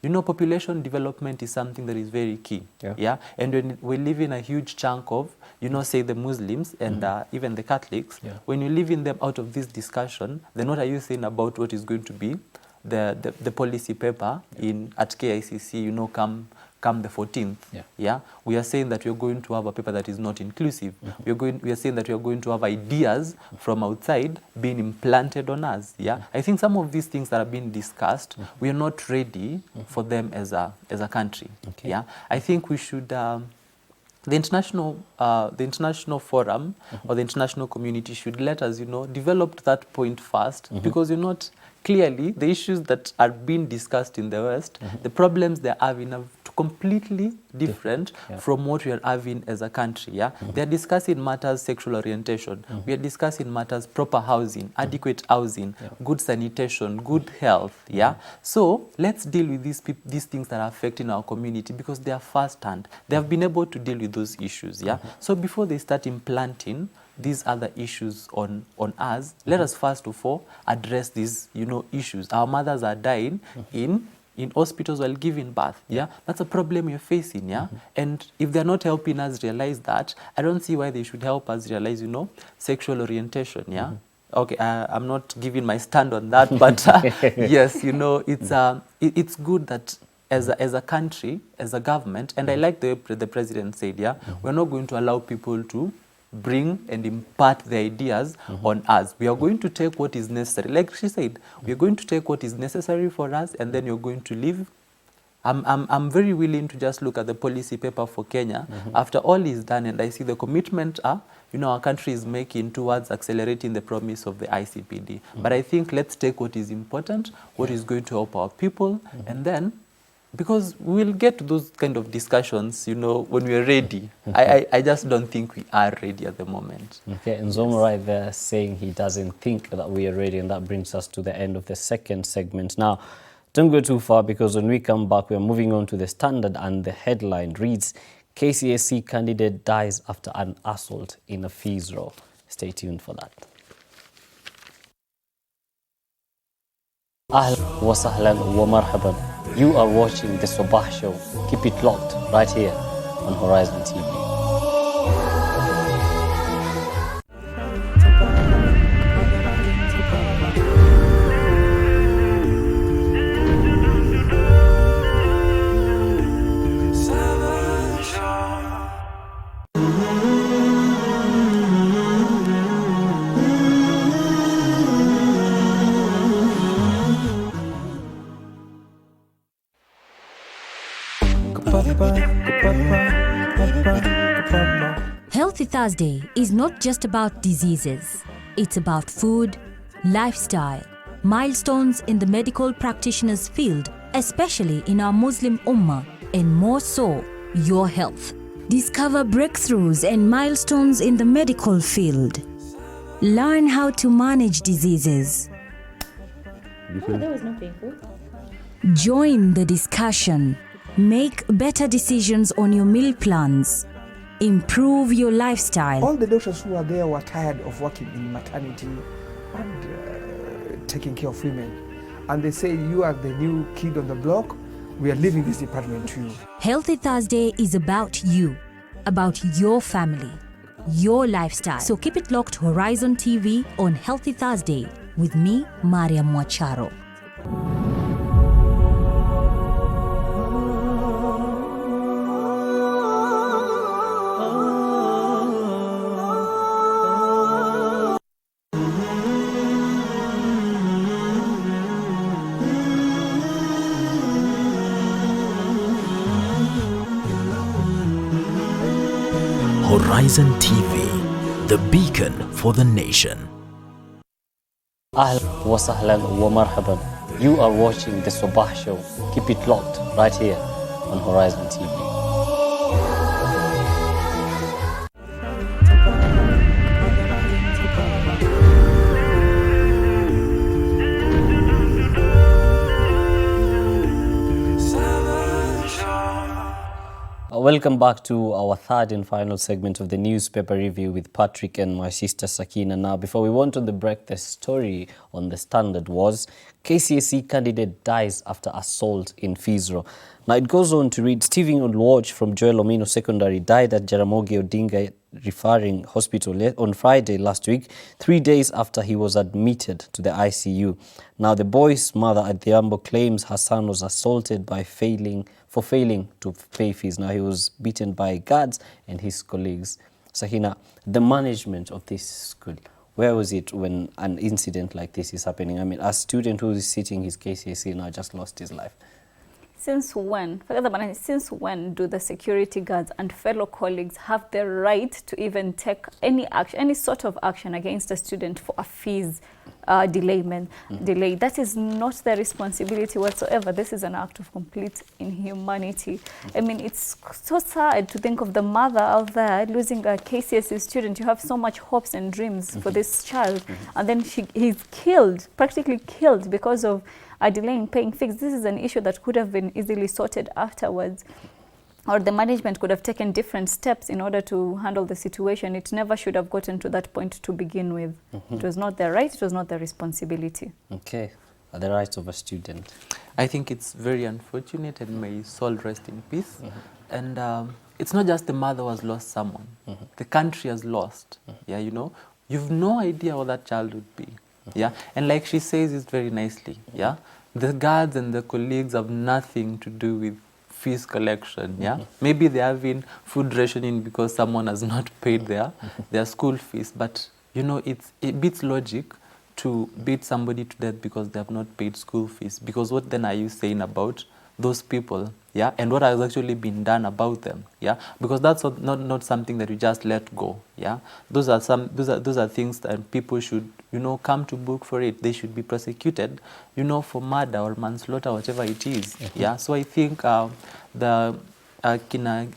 you know, population development is something that is very key, yeah. And when we live in a huge chunk of, you know, say the Muslims and even the Catholics, when you leave in them out of this discussion, then what are you saying about what is going to be the policy paper at KICC, you know, come the 14th, yeah. We are saying that we are going to have a paper that is not inclusive. We are saying that we are going to have ideas from outside being implanted on us, yeah. I think some of these things that are being discussed, we are not ready for them as a country, yeah. I think we should, the international forum or the international community should let us, you know, develop that point first, because you're not clearly the issues that are being discussed in the West, the problems they're having are completely different from what we are having as a country, yeah. They are discussing matters sexual orientation, we are discussing matters proper housing, adequate housing, good sanitation, good health, yeah. So let's deal with these things that are affecting our community, because they are first-hand. They have been able to deal with those issues, yeah. So before they start implanting these other issues on us, let us first of all address these, you know, issues. Our mothers are dying in hospitals while giving birth, yeah. That's a problem you're facing, yeah. And if they're not helping us realize that, I don't see why they should help us realize, you know, sexual orientation, yeah. Okay, I'm not giving my stand on that, but yes, you know, it's good that as a country, as a government, and I like the president said, yeah, we're not going to allow people to bring and impart the ideas on us. We are going to take what is necessary. Like she said, we are going to take what is necessary for us, and then you're going to leave. I'm very willing to just look at the policy paper for Kenya after all is done, and I see the commitment you know, our country is making towards accelerating the promise of the ICPD. But I think let's take what is important, what is going to help our people, and then, because we'll get to those kind of discussions, you know, when we're ready. I just don't think we are ready at the moment. Okay, and Zoma right there saying he doesn't think that we are ready, and that brings us to the end of the second segment. Now, don't go too far, because when we come back, we're moving on to the standard, and the headline reads, KCSE candidate dies after an assault in a fees row. Stay tuned for that. Ahlan wa sahlan wa marhaban. You are watching the Sabah Show. Keep it locked right here on Horizon TV. Healthy Thursday is not just about diseases. It's about food, lifestyle, milestones in the medical practitioner's field, especially in our Muslim Ummah, and more so, your health. Discover breakthroughs and milestones in the medical field. Learn how to manage diseases. Oh, that was not painful. Join the discussion. Make better decisions on your meal plans. Improve your lifestyle. All the doctors who are there were tired of working in maternity and taking care of women. And they say, you are the new kid on the block. We are leaving this department to you. Healthy Thursday is about you, about your family, your lifestyle. So keep it locked Horizon TV on Healthy Thursday with me, Maria Mwacharo. Horizon TV, the beacon for the nation. Ahlan wa sahlan wa marhaban. You are watching the Sabah Show. Keep it locked right here on Horizon TV. Welcome back to our third and final segment of the newspaper review with Patrick and my sister Sakina. Now, before we went on the break, the story on the Standard was KCSE candidate dies after assault in Fizro. Now, it goes on to read, Stephen Olwach from Joel Omino Secondary died at Jaramogi Odinga Referring Hospital on Friday last week, 3 days after he was admitted to the ICU. Now, the boy's mother at the Ambo claims her son was assaulted by failing to pay fees. Now, he was beaten by guards and his colleagues. Sakina, the management of this school, where was it when an incident like this is happening? I mean, a student who is sitting his KCSE now just lost his life. Since when do the security guards and fellow colleagues have the right to even take any action, any sort of action against a student for a fees delay? That is not their responsibility whatsoever. This is an act of complete inhumanity. I mean, it's so sad to think of the mother out there losing a KCSE student. You have so much hopes and dreams for this child, and then he's killed, practically killed, because of a delay in paying fees. This is an issue that could have been easily sorted afterwards, or the management could have taken different steps in order to handle the situation. It never should have gotten to that point to begin with. It was not their right, it was not their responsibility. Okay, the rights of a student. I think it's very unfortunate, and may his soul rest in peace. And it's not just the mother who has lost someone. The country has lost. Yeah, you know, you've no idea what that child would be. Yeah, and like she says it very nicely, yeah, the guards and the colleagues have nothing to do with fees collection. Yeah, maybe they're having food rationing because someone has not paid their school fees, but you know, it beats logic to beat somebody to death because they have not paid school fees. Because what then are you saying about those people? Yeah, and what has actually been done about them? Yeah, because that's not something that you just let go. Yeah, those are things that people should, you know, come to book for it. They should be prosecuted, you know, for murder or manslaughter, whatever it is. Yeah, so I think the Nurdin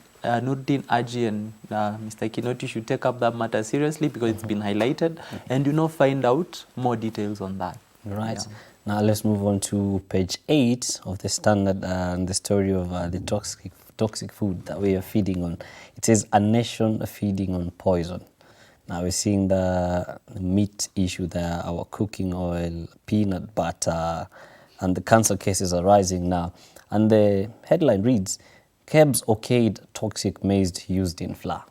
Aji and Mr. Kinoti should take up that matter seriously, because it's been highlighted, and, you know, find out more details on that. Right. Yeah. Now let's move on to page 8 of the Standard and the story of the toxic food that we are feeding on. It says, a nation feeding on poison. Now we're seeing the meat issue there, our cooking oil, peanut butter, and the cancer cases are rising now. And the headline reads, KEBS okayed toxic maize used in flour.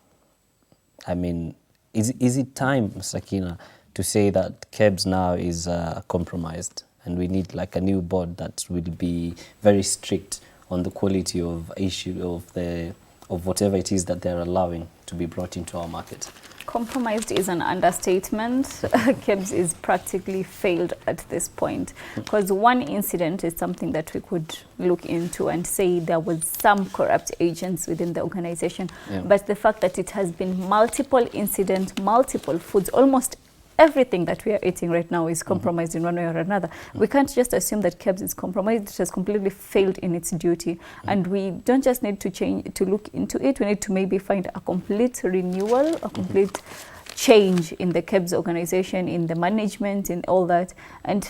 I mean, is it time, Sakina, to say that KEBS now is compromised, and we need like a new board that will be very strict on the quality of whatever it is that they're allowing to be brought into our market? Compromised is an understatement. KEBS is practically failed at this point, because one incident is something that we could look into and say there was some corrupt agents within the organization. But the fact that it has been multiple incidents, multiple foods, almost everything that we are eating right now is compromised in one way or another. We can't just assume that KEBS is compromised. It has completely failed in its duty. And we don't just need to look into it. We need to maybe find a complete renewal, a complete change in the KEBS organization, in the management, in all that. And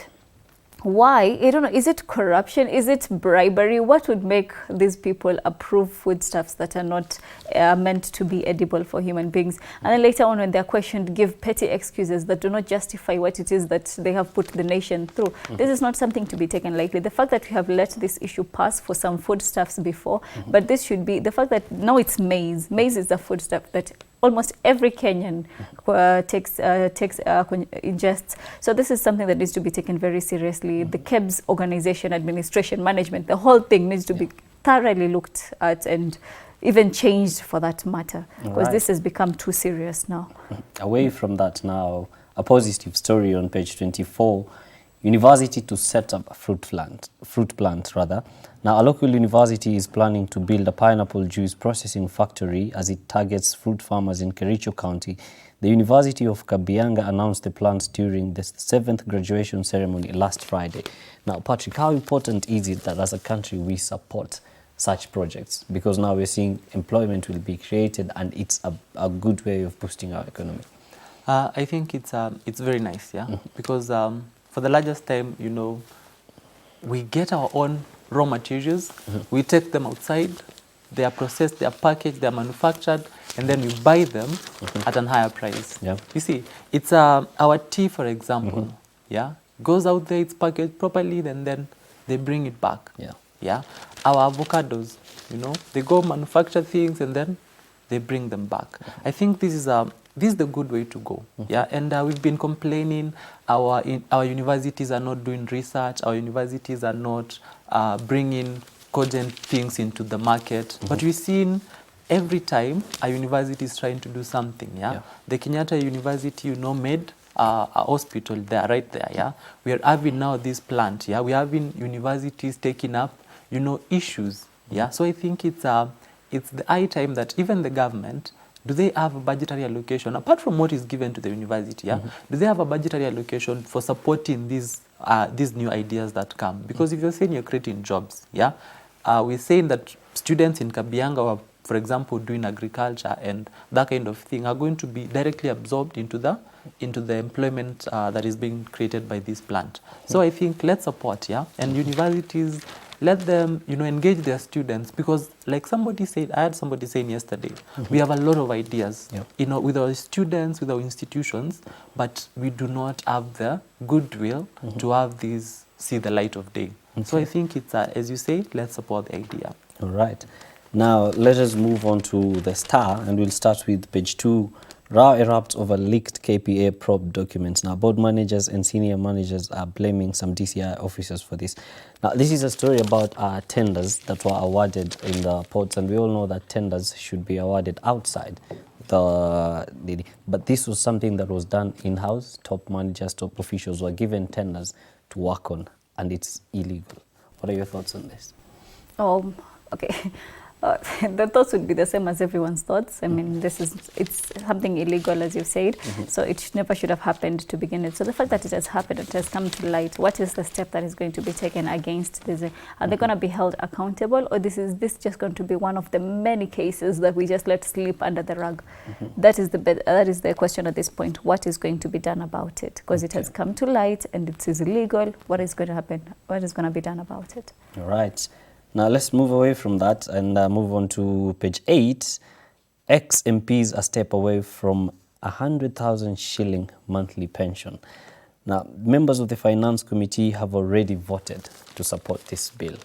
why? I don't know. Is it corruption? Is it bribery? What would make these people approve foodstuffs that are not meant to be edible for human beings? And then later on, when they're questioned, give petty excuses that do not justify what it is that they have put the nation through. This is not something to be taken lightly. The fact that we have let this issue pass for some foodstuffs before, but this should be the fact that now it's maize. Maize is the foodstuff that almost every Kenyan ingests. So this is something that needs to be taken very seriously. The KEBS organization, administration, management, the whole thing needs to be thoroughly looked at and even changed for that matter, because this has become too serious now. Away from that now, a positive story on page 24. University to set up a fruit plant. Now, a local university is planning to build a pineapple juice processing factory as it targets fruit farmers in Kericho County. The University of Kabianga announced the plans during the 7th graduation ceremony last Friday. Now, Patrick, how important is it that as a country we support such projects? Because now we're seeing employment will be created, and it's a good way of boosting our economy. I think it's very nice, yeah, because for the largest time, you know, we get our own raw materials, we take them outside, they are processed, they are packaged, they are manufactured, and then we buy them at a higher price. Yeah. You see, it's our tea, for example, yeah, goes out there, it's packaged properly, then they bring it back. Yeah. Yeah. Our avocados, you know, they go manufacture things and then they bring them back. I think this is the good way to go. Yeah, and we've been complaining our universities are not doing research, our universities are not bringing cogent things into the market. But we've seen every time a university is trying to do something. Yeah, the Kenyatta University, you know, made a hospital there, right there. Yeah, we are having now this plant. Yeah, we are having universities taking up, you know, issues. Yeah, so I think it's the high time that even the government, do they have a budgetary allocation apart from what is given to the university? Yeah, do they have a budgetary allocation for supporting these new ideas that come? Because if you're saying you're creating jobs, yeah, we're saying that students in Kabianga are, for example, doing agriculture and that kind of thing are going to be directly absorbed into the employment that is being created by this plant. So I think let's support, yeah, and universities, let them, you know, engage their students, because like somebody said, I had somebody saying yesterday, we have a lot of ideas, you know, with our students, with our institutions, but we do not have the goodwill to have these see the light of day. So I think it's, as you say, let's support the idea. All right. Now, let us move on to the Star, and we'll start with page 2. Row erupts over leaked KPA probe documents. Now, board managers and senior managers are blaming some DCI officers for this. Now, this is a story about tenders that were awarded in the ports, and we all know that tenders should be awarded outside but this was something that was done in-house. Top managers, top officials were given tenders to work on, and it's illegal. What are your thoughts on this? Okay. The thoughts would be the same as everyone's thoughts. I mean, it's something illegal, as you've said, so it never should have happened to begin with. So the fact that it has happened, it has come to light, what is the step that is going to be taken against this? Are they going to be held accountable, or is this just going to be one of the many cases that we just let slip under the rug? That is the question at this point. What is going to be done about it? Because it has come to light and it is illegal. What is going to happen? What is going to be done about it? All right. Now, let's move away from that and move on to page 8. Ex-MPs a step away from 100,000 shilling monthly pension. Now, members of the Finance Committee have already voted to support this bill.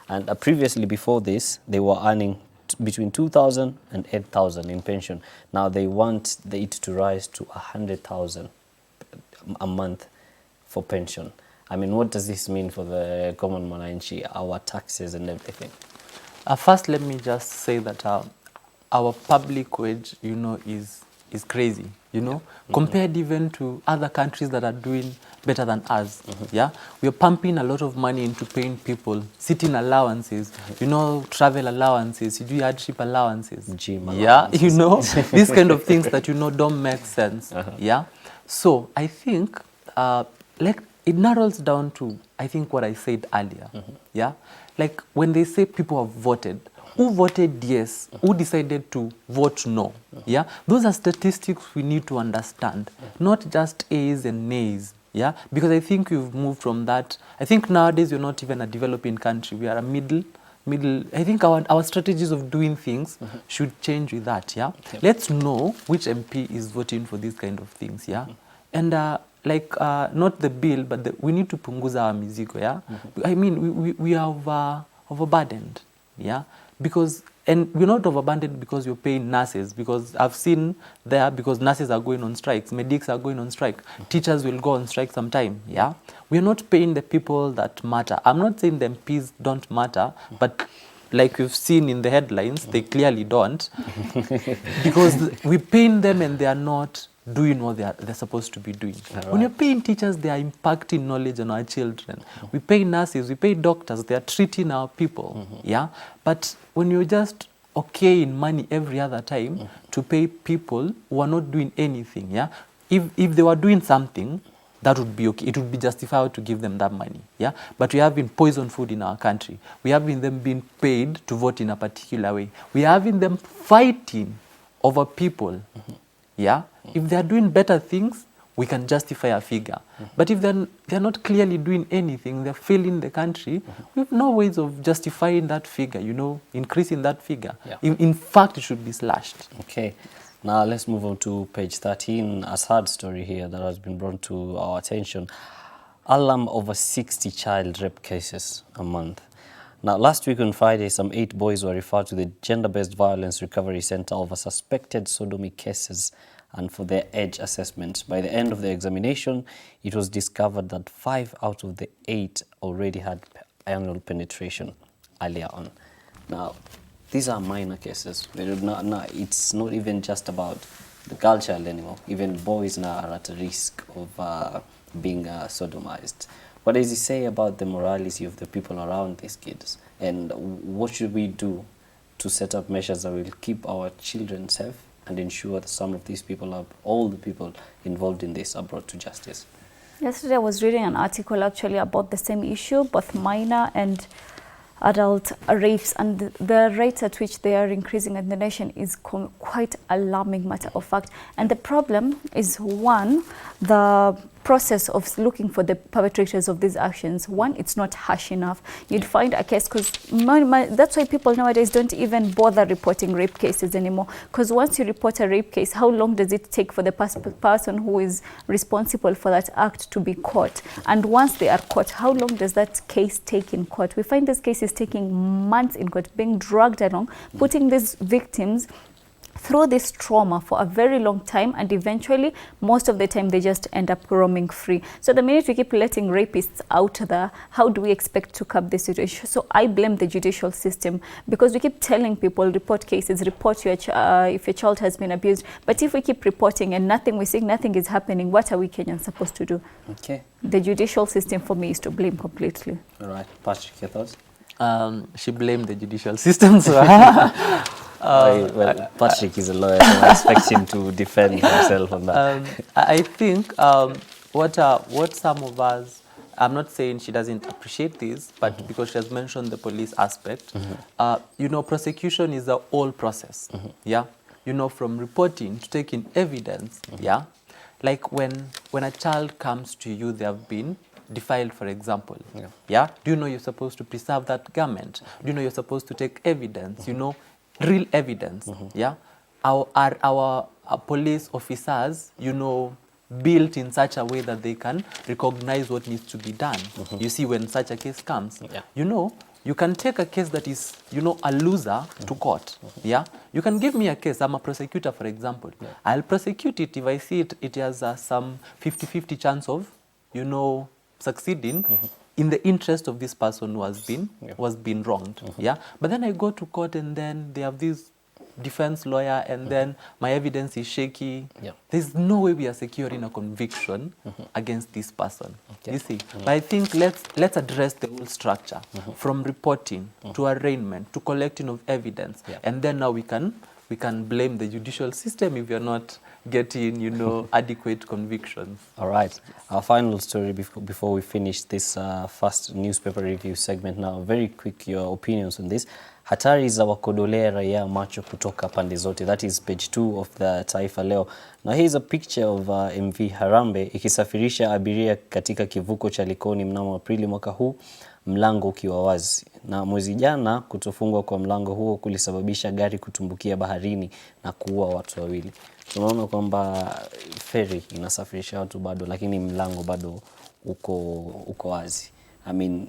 And previously, before this, they were earning between 2,000 and 8,000 in pension. Now, they want it to rise to 100,000 a month for pension. I mean, what does this mean for the common mwananchi, our taxes and everything? First, let me just say that our public wage, you know, is crazy, you know, compared even to other countries that are doing better than us. Yeah, we are pumping a lot of money into paying people sitting allowances, you know, travel allowances, you do hardship allowances, gym allowances. Yeah, you know, these kind of things that, you know, don't make sense. Yeah, so I think it narrows down to, I think, what I said earlier. Yeah, like when they say people have voted, who voted yes? Who decided to vote no? Yeah, those are statistics we need to understand, not just A's and nays. Yeah, because I think we've moved from that. I think nowadays we're not even a developing country. We are a middle. I think our strategies of doing things should change with that. Yeah, let's know which MP is voting for these kind of things. Yeah, and not the bill, but we need to punguza our mizigo. Yeah, I mean we are overburdened. Yeah, and we're not overburdened because you're paying nurses, because I've seen there, because nurses are going on strikes, medics are going on strike, teachers will go on strike sometime. Yeah, we're not paying the people that matter. I'm not saying the MPs don't matter, but like we've seen in the headlines, they clearly don't, because we're paying them and they are not doing what they're supposed to be doing. Right. When you're paying teachers, they are impacting knowledge on our children. We pay nurses, we pay doctors, they are treating our people. Yeah, but when you're just okay in money every other time to pay people who are not doing anything, yeah, if they were doing something, that would be okay. It would be justified to give them that money. Yeah, but we have been poison food in our country. We have been them being paid to vote in a particular way. We are having them fighting over people. Yeah, if they are doing better things, we can justify a figure. But if they're not clearly doing anything, they're failing the country, we have no ways of justifying that figure, you know, increasing that figure. Yeah. In fact, it should be slashed. Okay. Now let's move on to page 13, a sad story here that has been brought to our attention. Alarm over 60 child rape cases a month. Now, last week on Friday, some 8 boys were referred to the Gender-Based Violence Recovery Center over suspected sodomy cases and for their age assessment. By the end of the examination, it was discovered that 5 out of the 8 already had anal penetration earlier on. Now, these are minor cases. It's not even just about the girl child anymore. Even boys now are at a risk of being sodomized. What does it say about the morality of the people around these kids? And what should we do to set up measures that will keep our children safe and ensure that some of these people, all the people involved in this, are brought to justice? Yesterday I was reading an article actually about the same issue, both minor and adult rapes, and the rates at which they are increasing in the nation is quite alarming, matter of fact. And the problem is, one, the process of looking for the perpetrators of these actions. One, it's not harsh enough. You'd find a case, because that's why people nowadays don't even bother reporting rape cases anymore, because once you report a rape case, how long does it take for the person who is responsible for that act to be caught? And once they are caught, how long does that case take in court? We find this case is taking months in court, being dragged along, putting these victims through this trauma for a very long time, and eventually, most of the time, they just end up roaming free. So the minute we keep letting rapists out there, how do we expect to curb this situation? So I blame the judicial system, because we keep telling people, report cases, report if your child has been abused. But if we keep reporting and we're seeing nothing is happening, what are we Kenyans supposed to do? Okay. The judicial system for me is to blame completely. All right. Patrick, your thoughts? She blamed the judicial system. So well, Patrick is a lawyer, so I expect him to defend himself on that. I think what some of us, I'm not saying she doesn't appreciate this, but because she has mentioned the police aspect, you know, prosecution is a whole process. Yeah, you know, from reporting to taking evidence. Yeah, like when a child comes to you, they have been defiled, for example. Yeah. Do you know you're supposed to preserve that garment? Do you know you're supposed to take evidence? You know, real evidence. Yeah. Our police officers, you know, built in such a way that they can recognize what needs to be done. You see, when such a case comes, you know, you can take a case that is, you know, a loser to court. Yeah. You can give me a case. I'm a prosecutor, for example. I'll prosecute it if I see it has some 50-50 chance of, you know, succeeding in the interest of this person who has been wronged. Yeah. But then I go to court, and then they have this defense lawyer, and then my evidence is shaky. There's no way we are securing a conviction against this person. You see. But I think let's address the whole structure, from reporting to arraignment to collecting of evidence, and then now we can blame the judicial system if you're not getting, you know, adequate convictions. All right. Our final story before we finish this first newspaper review segment now. Very quick, your opinions on this. Hatari za wakodolea raia macho kutoka pande zote. That is page 2 of the Taifa Leo. Now here's a picture of MV Harambe ikisafirisha abiria katika kivuko cha Likoni mnamo Aprili mwaka huu, mlango ukiwa wazi. Na mwezi jana kutofungwa kwa mlango huo kulisababisha gari kutumbukia baharini na kuua watu wawili. Tunaona kwamba ferry inasafirisha watu bado, lakini mlango bado uko wazi. I mean,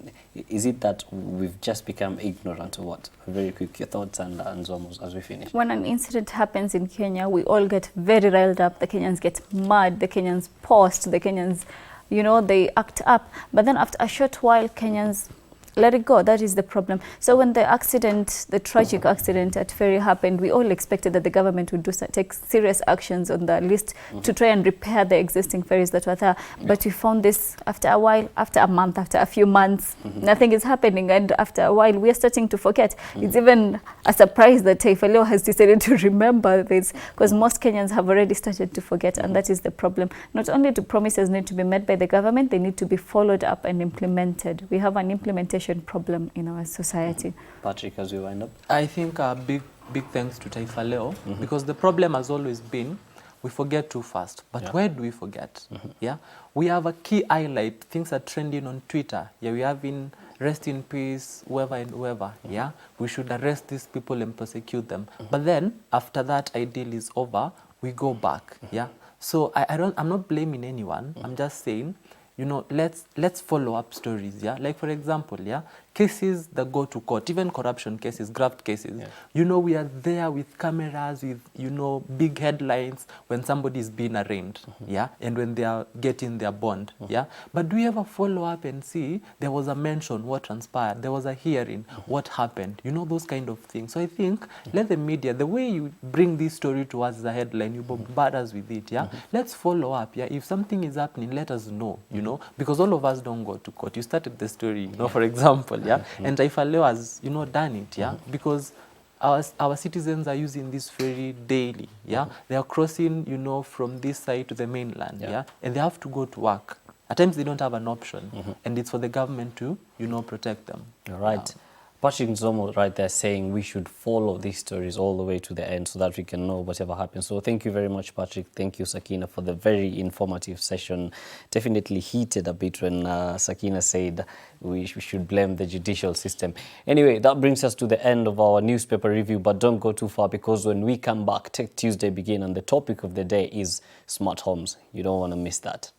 is it that we've just become ignorant or what? Very quick, your thoughts and Zomos as we finish. When an incident happens in Kenya, we all get very riled up. The Kenyans get mad. The Kenyans post. The Kenyans, you know, they act up. But then after a short while, Kenyans let it go. That is the problem. So when the accident, the tragic accident at ferry happened, we all expected that the government would take serious actions on the list to try and repair the existing ferries that were there. But we found this after a while, after a month, after a few months, nothing is happening. And after a while, we are starting to forget. It's even a surprise that Taifa Leo has decided to remember this, because most Kenyans have already started to forget, and that is the problem. Not only do promises need to be made by the government, they need to be followed up and implemented. We have an implementation problem in our society. Patrick, as we wind up? I think big thanks to Taifa Leo, because the problem has always been we forget too fast. But Yeah. where do we forget? Yeah, we have a key highlight. Things are trending on Twitter. Yeah, we have in rest in peace, whoever and whoever. Yeah, we should arrest these people and prosecute them. But then after that ideal is over, we go back. Yeah, so I'm not blaming anyone. I'm just saying, you know, let's follow up stories. Yeah, like for example, yeah, cases that go to court, even corruption cases, graft cases. Yeah. You know, we are there with cameras, with, you know, big headlines when somebody is being arraigned. Yeah, and when they are getting their bond. Yeah, but do we ever follow up and see there was a mention, what transpired, there was a hearing, what happened? You know, those kind of things. So I think let the media, the way you bring this story to us as a headline, you bombard us with it. Yeah, let's follow up. Yeah, if something is happening, let us know. You know, because all of us don't go to court. You started the story, you know, for example, yeah, and Taifa Leo has, you know, done it, yeah, because our citizens are using this ferry daily, yeah, they are crossing, you know, from this side to the mainland, yeah, and they have to go to work. At times they don't have an option, and it's for the government to, you know, protect them. All right. Yeah. Patrick Nzomo right there saying we should follow these stories all the way to the end so that we can know whatever happens. So thank you very much, Patrick. Thank you, Sakina, for the very informative session. Definitely heated a bit when Sakina said we should blame the judicial system. Anyway, that brings us to the end of our newspaper review, but don't go too far because when we come back, Tech Tuesday begin and the topic of the day is smart homes. You don't want to miss that.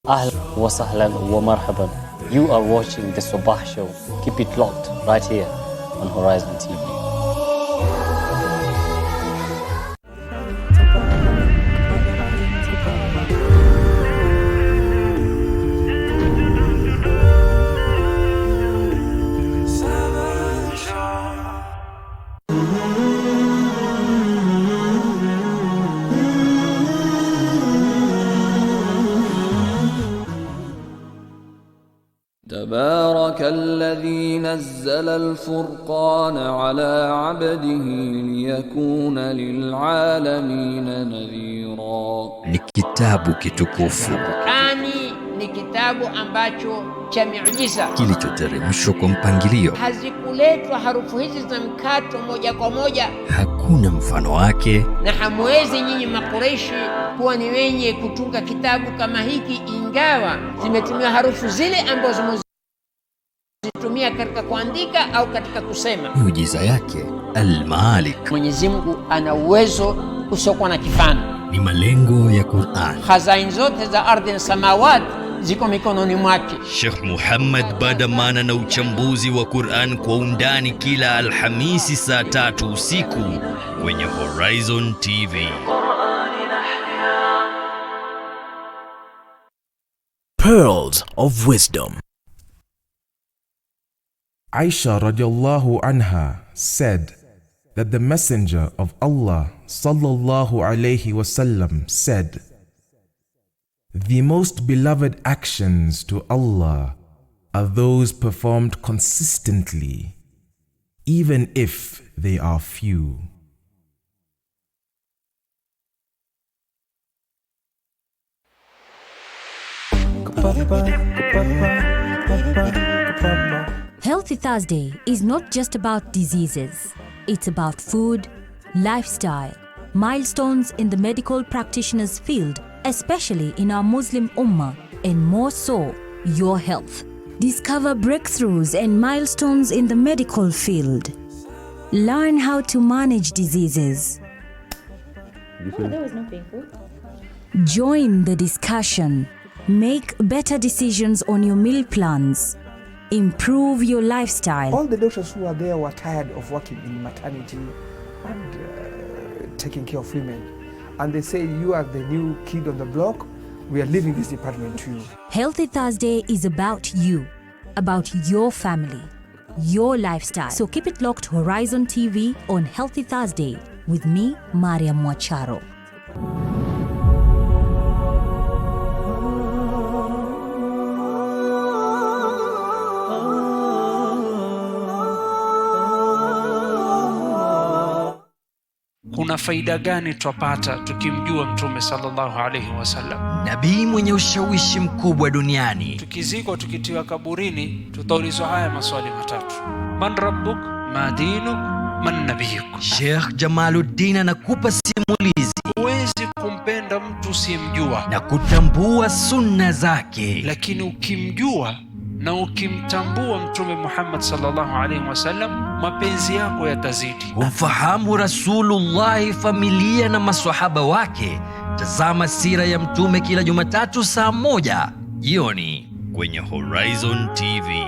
Ahlan wa sahlan wa marhaban. You are watching the Sabah Show. Keep it locked right here on Horizon TV. تبارك الذي نزل الفرقان على عبده ليكون للعالمين نذيرا. Ni kitabu kitukufu Qur'ani ni kitabu ambacho cha miujiza kilichoteremshwa kwa mpangilio, hazikuletwa harufu hizi za mkato moja kwa moja, hakuna mfano wake, na hamwezi nyinyi Makureishi kuwa ni wenye kutunga kitabu kama hiki, ingawa zimetumia harufu zile ambazo zitumia katika kuandika au katika kusema. Miujiza yake Al-Malik. Mwenyezi Mungu ana uwezo usiokuwa na kifano. Ni malengo ya Qur'an. Khazain zote za ardhi na samawati ziko mikononi mwake. Sheikh Muhammad Badamana na uchambuzi wa Qur'an kwa undani kila Alhamisi saa 3 usiku kwenye Horizon TV. Pearls of Wisdom. Aisha radiallahu anha said that the Messenger of Allah sallallahu alayhi wasallam said, "The most beloved actions to Allah are those performed consistently, even if they are few." Healthy Thursday is not just about diseases. It's about food, lifestyle, milestones in the medical practitioner's field, especially in our Muslim Ummah, and more so, your health. Discover breakthroughs and milestones in the medical field. Learn how to manage diseases. That was not painful. Join the discussion. Make better decisions on your meal plans. Improve your lifestyle. All the doctors who are there were tired of working in maternity and taking care of women. And they say, you are the new kid on the block. We are leaving this department to you. Healthy Thursday is about you, about your family, your lifestyle. So keep it locked Horizon TV on Healthy Thursday with me, Maria Mwacharo. Kuna faida gani twapata tukimjua Mtume sallallahu alaihi wasallam? Nabii mwenye ushawishi mkubwa duniani. Tukizikwa tukitiwa kaburini, tutaulizwa haya maswali matatu: man rabbuk, ma dinuk, man nabiyuk. Sheikh Jamaluddin anakupa simulizi usiyemjua. na kutambua sunna zake. Lakini ukimjua na ukimtambua Mtume Muhammad sallallahu alaihi wasallam, mapenzi yako yatazidi. Ufahamu Rasulullah, familia na maswahaba wake. Tazama sira ya Mtume kila Jumatatu saa 1 jioni kwenye Horizon TV.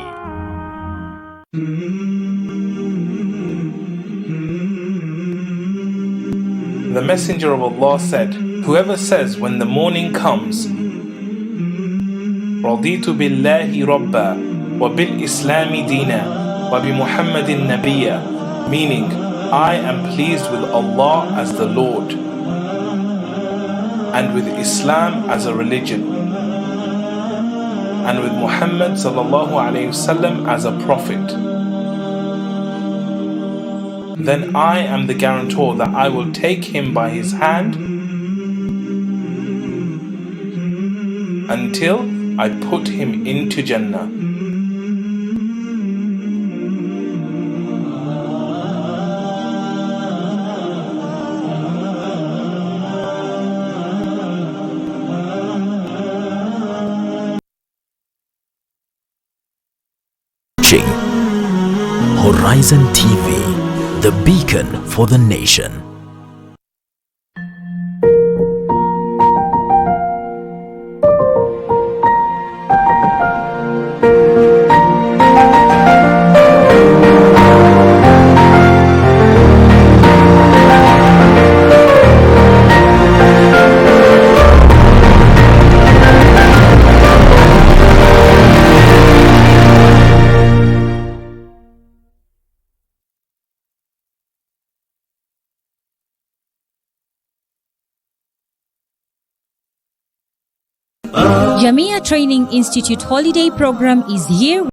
The Messenger of Allah said, whoever says when the morning comes, Raditu billahi rabba wa bil islami dina wa bi Muhammadin nabiyya, meaning I am pleased with Allah as the Lord and with Islam as a religion and with Muhammad sallallahu alayhi wasallam as a prophet, then I am the guarantor that I will take him by his hand until I put him into Jannah. Horizon TV, the beacon for the nation. Jamia Training Institute holiday program is here